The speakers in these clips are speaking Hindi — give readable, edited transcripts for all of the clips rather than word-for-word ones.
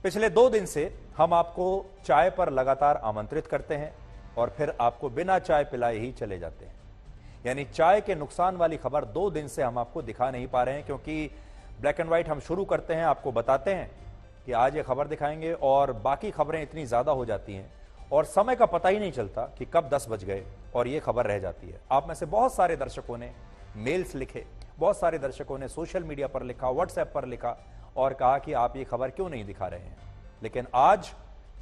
पिछले 2 दिन से हम आपको चाय पर लगातार आमंत्रित करते हैं और फिर आपको बिना चाय पिलाए ही चले जाते हैं। यानी चाय के नुकसान वाली खबर 2 दिन से हम आपको दिखा नहीं पा रहे हैं, क्योंकि ब्लैक एंड व्हाइट हम शुरू करते हैं, आपको बताते हैं कि आज ये खबर दिखाएंगे और बाकी खबरें इतनी ज्यादा हो जाती हैं और समय का पता ही नहीं चलता कि कब 10 बज गए और ये खबर रह जाती है। आप में से बहुत सारे दर्शकों ने मेल्स लिखे, बहुत सारे दर्शकों ने सोशल मीडिया पर लिखा, व्हाट्सएप पर लिखा और कहा कि आप ये खबर क्यों नहीं दिखा रहे हैं। लेकिन आज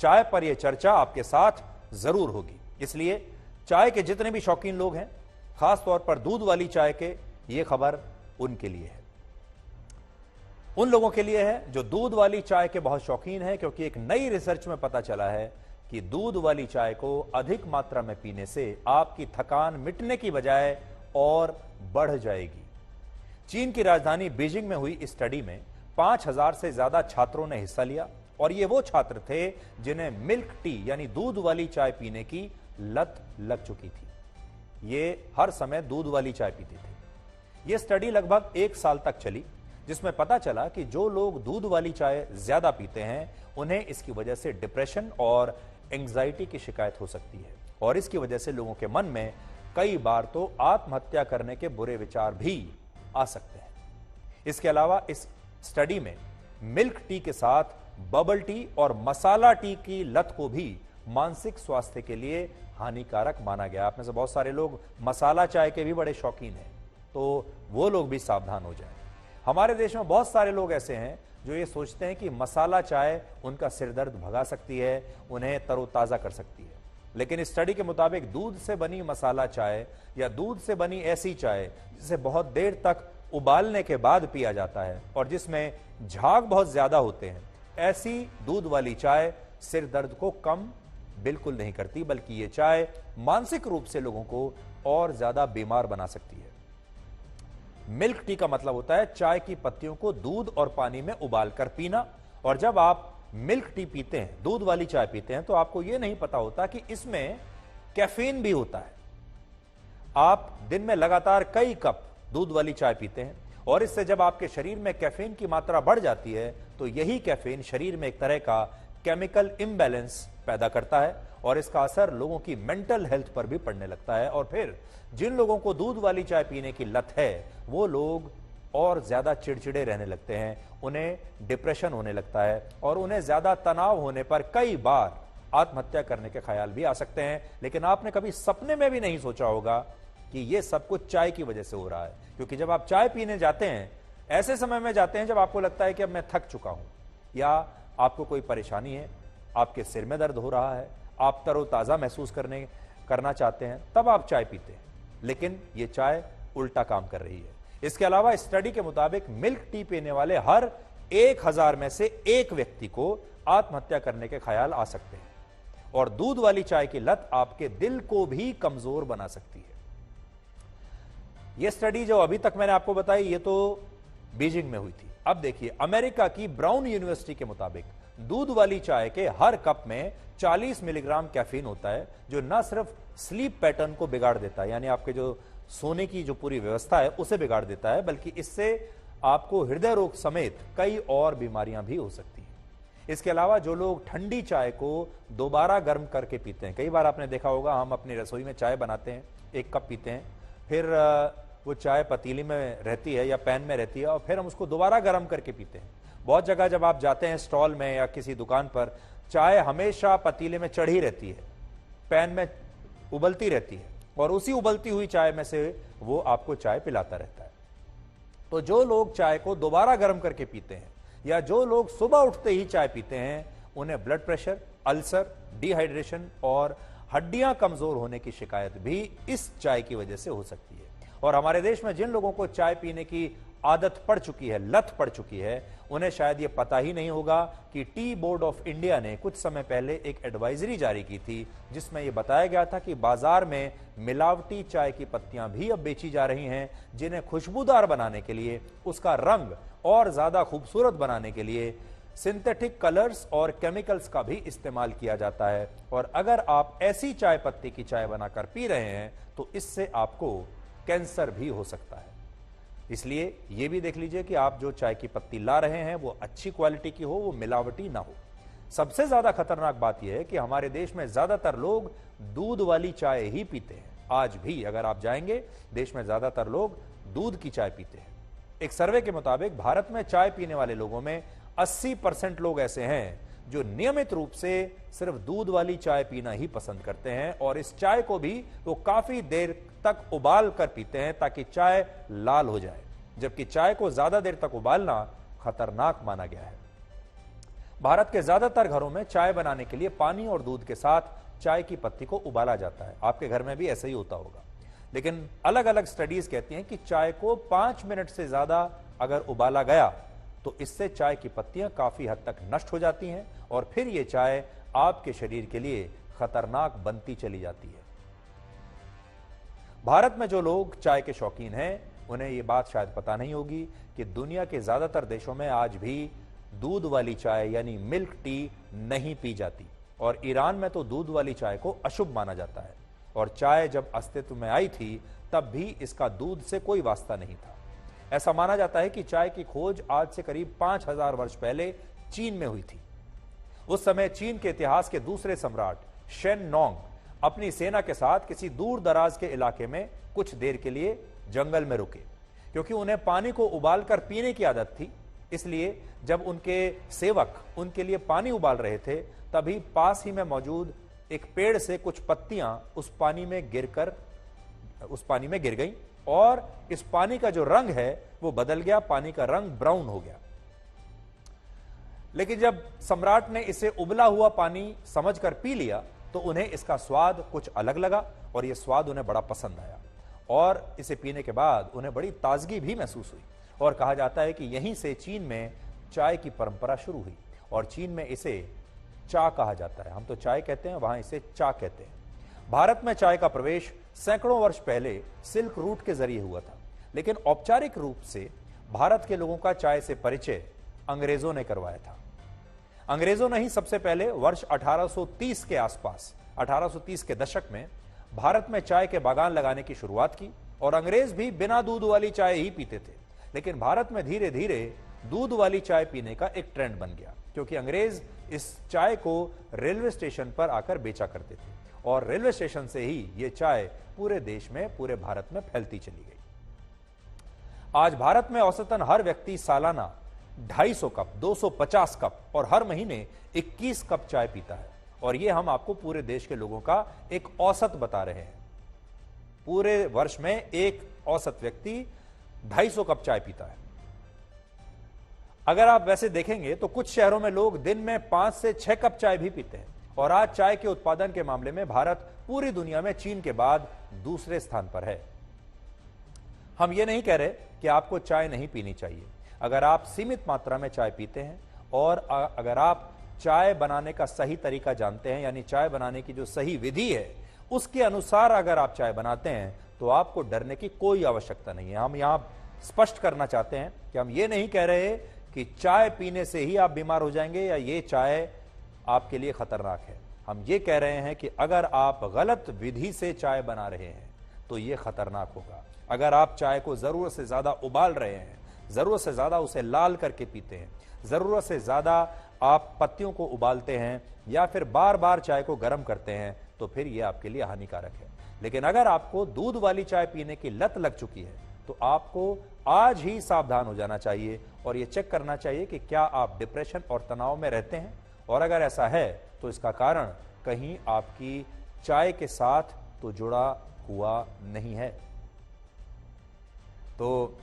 चाय पर यह चर्चा आपके साथ जरूर होगी, इसलिए चाय के जितने भी शौकीन लोग हैं, खास तौर पर दूध वाली चाय के, ये खबर उनके लिए है। उन लोगों के लिए है जो दूध वाली चाय के बहुत शौकीन हैं, क्योंकि एक नई रिसर्च में पता चला है कि दूध वाली चाय को अधिक मात्रा में पीने से आपकी थकान मिटने की बजाय और बढ़ जाएगी। चीन की राजधानी बीजिंग में हुई इस स्टडी में 5000 से ज्यादा छात्रों ने हिस्सा लिया और ये वो छात्र थे जिन्हें मिल्क टी यानी दूध वाली चाय पीने की लत लग चुकी थी। ये हर समय दूध वाली चाय पीते थे। यह स्टडी लगभग 1 साल तक चली, जिसमें पता चला कि जो लोग दूध वाली चाय ज्यादा पीते हैं उन्हें इसकी वजह से डिप्रेशन और एंग्जाइटी की शिकायत हो सकती है और इसकी वजह से लोगों के मन में कई बार तो आत्महत्या करने के बुरे विचार भी आ सकते हैं। इसके अलावा इस स्टडी में मिल्क टी के साथ बबल टी और मसाला टी की लत को भी मानसिक स्वास्थ्य के लिए हानिकारक माना गया। आप में से बहुत सारे लोग मसाला चाय के भी बड़े शौकीन हैं, तो वो लोग भी सावधान हो जाएं। हमारे देश में बहुत सारे लोग ऐसे हैं जो ये सोचते हैं कि मसाला चाय उनका सिरदर्द भगा सकती है, उन्हें तरोताजा कर सकती है। लेकिन इस स्टडी के मुताबिक दूध से बनी मसाला चाय या दूध से बनी ऐसी चाय जिसे बहुत देर तक उबालने के बाद पिया जाता है और जिसमें झाग बहुत ज्यादा होते हैं, ऐसी दूध वाली चाय सिर दर्द को कम बिल्कुल नहीं करती, बल्कि ये चाय मानसिक रूप से लोगों को और ज्यादा बीमार बना सकती है। मिल्क टी का मतलब होता है चाय की पत्तियों को दूध और पानी में उबालकर पीना, और जब आप मिल्क टी पीते हैं, दूध वाली चाय पीते हैं, तो आपको यह नहीं पता होता कि इसमें कैफीन भी होता है। आप दिन में लगातार कई कप दूध वाली चाय पीते हैं और इससे जब आपके शरीर में कैफीन की मात्रा बढ़ जाती है तो यही कैफीन शरीर में एक तरह का केमिकल इम्बैलेंस पैदा करता है और इसका असर लोगों की मेंटल हेल्थ पर भी पड़ने लगता है। और फिर जिन लोगों को दूध वाली चाय पीने की लत है वो लोग और ज्यादा चिड़चिड़े रहने लगते हैं, उन्हें डिप्रेशन होने लगता है और उन्हें ज्यादा तनाव होने पर कई बार आत्महत्या करने के ख्याल भी आ सकते हैं। लेकिन आपने कभी सपने में भी नहीं सोचा होगा कि यह सब कुछ चाय की वजह से हो रहा है, क्योंकि जब आप चाय पीने जाते हैं ऐसे समय में जाते हैं जब आपको लगता है कि अब मैं थक चुका हूं या आपको कोई परेशानी है, आपके सिर में दर्द हो रहा है, आप तरोताजा महसूस करना चाहते हैं, तब आप चाय पीते हैं। लेकिन यह चाय उल्टा काम कर रही है। इसके अलावा स्टडी के मुताबिक मिल्क टी पीने वाले हर 1000 में से 1 व्यक्ति को आत्महत्या करने के ख्याल आ सकते हैं और दूध वाली चाय की लत आपके दिल को भी कमजोर बना सकती है। यह स्टडी जो अभी तक मैंने आपको बताई, ये तो बीजिंग में हुई थी। अब देखिए, अमेरिका की ब्राउन यूनिवर्सिटी के मुताबिक दूध वाली चाय के हर कप में 40 मिलीग्राम कैफीन होता है, जो न सिर्फ स्लीप पैटर्न को बिगाड़ देता है, यानी आपके जो सोने की जो पूरी व्यवस्था है उसे बिगाड़ देता है, बल्कि इससे आपको हृदय रोग समेत कई और बीमारियां भी हो सकती हैं। इसके अलावा जो लोग ठंडी चाय को दोबारा गर्म करके पीते हैं, कई बार आपने देखा होगा हम अपनी रसोई में चाय बनाते हैं, 1 कप पीते हैं, फिर वो चाय पतीली में रहती है या पैन में रहती है और फिर हम उसको दोबारा गर्म करके पीते हैं। बहुत जगह जब आप जाते हैं स्टॉल में या किसी दुकान पर, चाय हमेशा पतीले में चढ़ी रहती है, पैन में उबलती रहती है और उसी उबलती हुई चाय में से वो आपको चाय पिलाता रहता है। तो जो लोग चाय को दोबारा गर्म करके पीते हैं या जो लोग सुबह उठते ही चाय पीते हैं, उन्हें ब्लड प्रेशर, अल्सर, डिहाइड्रेशन और हड्डियां कमजोर होने की शिकायत भी इस चाय की वजह से हो सकती है। और हमारे देश में जिन लोगों को चाय पीने की आदत पड़ चुकी है, लत पड़ चुकी है, उन्हें शायद यह पता ही नहीं होगा कि टी बोर्ड ऑफ इंडिया ने कुछ समय पहले एक एडवाइजरी जारी की थी जिसमें यह बताया गया था कि बाजार में मिलावटी चाय की पत्तियां भी अब बेची जा रही हैं, जिन्हें खुशबूदार बनाने के लिए, उसका रंग और ज्यादा खूबसूरत बनाने के लिए सिंथेटिक कलर्स और केमिकल्स का भी इस्तेमाल किया जाता है। और अगर आप ऐसी चाय पत्ती की चाय बनाकर पी रहे हैं तो इससे आपको कैंसर भी हो सकता है। इसलिए यह भी देख लीजिए कि आप जो चाय की पत्ती ला रहे हैं वो अच्छी क्वालिटी की हो, वो मिलावटी ना हो। सबसे ज्यादा खतरनाक बात यह है कि हमारे देश में ज्यादातर लोग दूध वाली चाय ही पीते हैं। आज भी अगर आप जाएंगे, देश में ज्यादातर लोग दूध की चाय पीते हैं। एक सर्वे के मुताबिक भारत में चाय पीने वाले लोगों में 80% लोग ऐसे हैं जो नियमित रूप से सिर्फ दूध वाली चाय पीना ही पसंद करते हैं, और इस चाय को भी वो काफी देर तक उबाल कर पीते हैं ताकि चाय लाल हो जाए, जबकि चाय को ज्यादा देर तक उबालना खतरनाक माना गया है। भारत के ज्यादातर घरों में चाय बनाने के लिए पानी और दूध के साथ चाय की पत्ती को उबाला जाता है। आपके घर में भी ऐसा ही होता होगा, लेकिन अलग अलग स्टडीज कहती हैं कि चाय को 5 मिनट से ज्यादा अगर उबाला गया तो इससे चाय की पत्तियां काफी हद तक नष्ट हो जाती हैं और फिर यह चाय आपके शरीर के लिए खतरनाक बनती चली जाती है। भारत में जो लोग चाय के शौकीन हैं, उन्हें यह बात शायद पता नहीं होगी कि दुनिया के ज्यादातर देशों में आज भी दूध वाली चाय यानी मिल्क टी नहीं पी जाती, और ईरान में तो दूध वाली चाय को अशुभ माना जाता है, और चाय जब अस्तित्व में आई थी तब भी इसका दूध से कोई वास्ता नहीं था। ऐसा माना जाता है कि चाय की खोज आज से करीब 5000 वर्ष पहले चीन में हुई थी। उस समय चीन के इतिहास के दूसरे सम्राट शेन नोंग अपनी सेना के साथ किसी दूर दराज के इलाके में कुछ देर के लिए जंगल में रुके, क्योंकि उन्हें पानी को उबालकर पीने की आदत थी। इसलिए जब उनके सेवक उनके लिए पानी उबाल रहे थे, तभी पास ही में मौजूद एक पेड़ से कुछ पत्तियां उस पानी में गिर गईं, और इस पानी का जो रंग है वो बदल गया, पानी का रंग ब्राउन हो गया। लेकिन जब सम्राट ने इसे उबला हुआ पानी समझकर पी लिया तो उन्हें इसका स्वाद कुछ अलग लगा, और यह स्वाद उन्हें बड़ा पसंद आया, और इसे पीने के बाद उन्हें बड़ी ताजगी भी महसूस हुई। और कहा जाता है कि यहीं से चीन में चाय की परंपरा शुरू हुई, और चीन में इसे चा कहा जाता है। हम तो चाय कहते हैं, वहां इसे चा कहते हैं। भारत में चाय का प्रवेश सैकड़ों वर्ष पहले सिल्क रूट के जरिए हुआ था, लेकिन औपचारिक रूप से भारत के लोगों का चाय से परिचय अंग्रेजों ने करवाया था। अंग्रेजों ने ही सबसे पहले वर्ष 1830 के आसपास, 1830 के दशक में भारत में चाय के बागान लगाने की शुरुआत की, और अंग्रेज भी बिना दूध वाली चाय ही पीते थे। लेकिन भारत में धीरे धीरे दूध वाली चाय पीने का एक ट्रेंड बन गया, क्योंकि अंग्रेज इस चाय को रेलवे स्टेशन पर आकर बेचा करते थे, और रेलवे स्टेशन से ही यह चाय पूरे देश में, पूरे भारत में फैलती चली गई। आज भारत में औसतन हर व्यक्ति सालाना 250 कप, 250 कप और हर महीने 21 कप चाय पीता है, और यह हम आपको पूरे देश के लोगों का एक औसत बता रहे हैं। पूरे वर्ष में एक औसत व्यक्ति 250 कप चाय पीता है। अगर आप वैसे देखेंगे तो कुछ शहरों में लोग दिन में 5 से 6 कप चाय भी पीते हैं, और आज चाय के उत्पादन के मामले में भारत पूरी दुनिया में चीन के बाद दूसरे स्थान पर है। हम ये नहीं कह रहे कि आपको चाय नहीं पीनी चाहिए। अगर आप सीमित मात्रा में चाय पीते हैं, और अगर आप चाय बनाने का सही तरीका जानते हैं, यानी चाय बनाने की जो सही विधि है उसके अनुसार अगर आप चाय बनाते हैं, तो आपको डरने की कोई आवश्यकता नहीं है। हम यहां स्पष्ट करना चाहते हैं कि हम ये नहीं कह रहे कि चाय पीने से ही आप बीमार हो जाएंगे या ये चाय आपके लिए खतरनाक है। हम ये कह रहे हैं कि अगर आप गलत विधि से चाय बना रहे हैं तो ये खतरनाक होगा। अगर आप चाय को जरूरत से ज्यादा उबाल रहे हैं, जरूरत से ज्यादा उसे लाल करके पीते हैं, जरूरत से ज्यादा आप पत्तियों को उबालते हैं, या फिर बार बार चाय को गर्म करते हैं, तो फिर यह आपके लिए हानिकारक है। लेकिन अगर आपको दूध वाली चाय पीने की लत लग चुकी है तो आपको आज ही सावधान हो जाना चाहिए, और यह चेक करना चाहिए कि क्या आप डिप्रेशन और तनाव में रहते हैं, और अगर ऐसा है तो इसका कारण कहीं आपकी चाय के साथ तो जुड़ा हुआ नहीं है। तो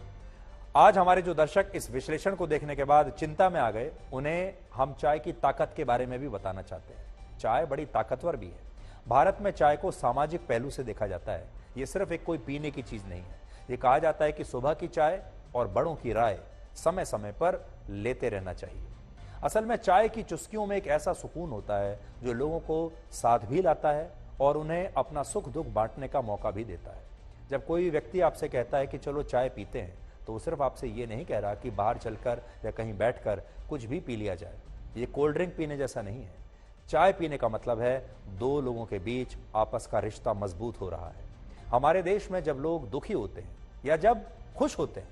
आज हमारे जो दर्शक इस विश्लेषण को देखने के बाद चिंता में आ गए, उन्हें हम चाय की ताकत के बारे में भी बताना चाहते हैं। चाय बड़ी ताकतवर भी है। भारत में चाय को सामाजिक पहलू से देखा जाता है। यह सिर्फ एक कोई पीने की चीज नहीं है। यह कहा जाता है कि सुबह की चाय और बड़ों की राय समय समय पर लेते रहना चाहिए। असल में चाय की चुस्कियों में एक ऐसा सुकून होता है जो लोगों को साथ भी लाता है और उन्हें अपना सुख दुख बांटने का मौका भी देता है। जब कोई व्यक्ति आपसे कहता है कि चलो चाय पीते हैं, तो वो सिर्फ आपसे ये नहीं कह रहा कि बाहर चलकर या कहीं बैठकर कुछ भी पी लिया जाए। ये कोल्ड ड्रिंक पीने जैसा नहीं है। चाय पीने का मतलब है दो लोगों के बीच आपस का रिश्ता मजबूत हो रहा है। हमारे देश में जब लोग दुखी होते हैं या जब खुश होते हैं,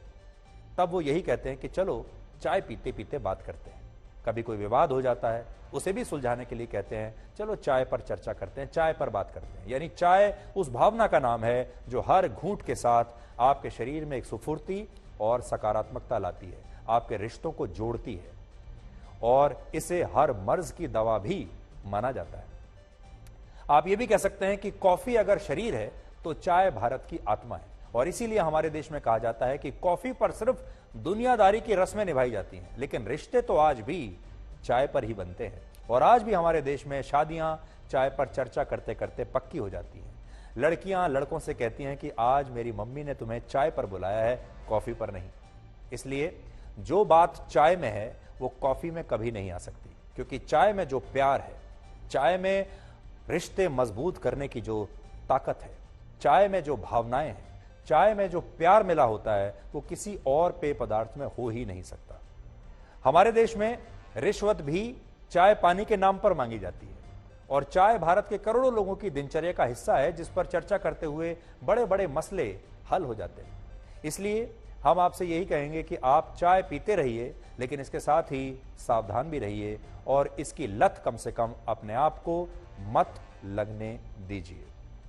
तब वो यही कहते हैं कि चलो चाय पीते पीते बात करते हैं। कभी कोई विवाद हो जाता है, उसे भी सुलझाने के लिए कहते हैं चलो चाय पर चर्चा करते हैं, चाय पर बात करते हैं। यानी चाय उस भावना का नाम है जो हर घूंट के साथ आपके शरीर में एक सुफुर्ती और सकारात्मकता लाती है, आपके रिश्तों को जोड़ती है, और इसे हर मर्ज की दवा भी माना जाता है। आप ये भी कह सकते हैं कि कॉफी अगर शरीर है तो चाय भारत की आत्मा है, और इसीलिए हमारे देश में कहा जाता है कि कॉफी पर सिर्फ दुनियादारी की रस्में निभाई जाती हैं, लेकिन रिश्ते तो आज भी चाय पर ही बनते हैं। और आज भी हमारे देश में शादियां चाय पर चर्चा करते करते पक्की हो जाती हैं। लड़कियां लड़कों से कहती हैं कि आज मेरी मम्मी ने तुम्हें चाय पर बुलाया है, कॉफी पर नहीं। इसलिए जो बात चाय में है वो कॉफी में कभी नहीं आ सकती, क्योंकि चाय में जो प्यार है, चाय में रिश्ते मजबूत करने की जो ताकत है, चाय में जो भावनाएं हैं, चाय में जो प्यार मिला होता है, वो किसी और पेय पदार्थ में हो ही नहीं सकता। हमारे देश में रिश्वत भी चाय पानी के नाम पर मांगी जाती है, और चाय भारत के करोड़ों लोगों की दिनचर्या का हिस्सा है, जिस पर चर्चा करते हुए बड़े बड़े मसले हल हो जाते हैं। इसलिए हम आपसे यही कहेंगे कि आप चाय पीते रहिए, लेकिन इसके साथ ही सावधान भी रहिए, और इसकी लत कम से कम अपने आप को मत लगने दीजिए।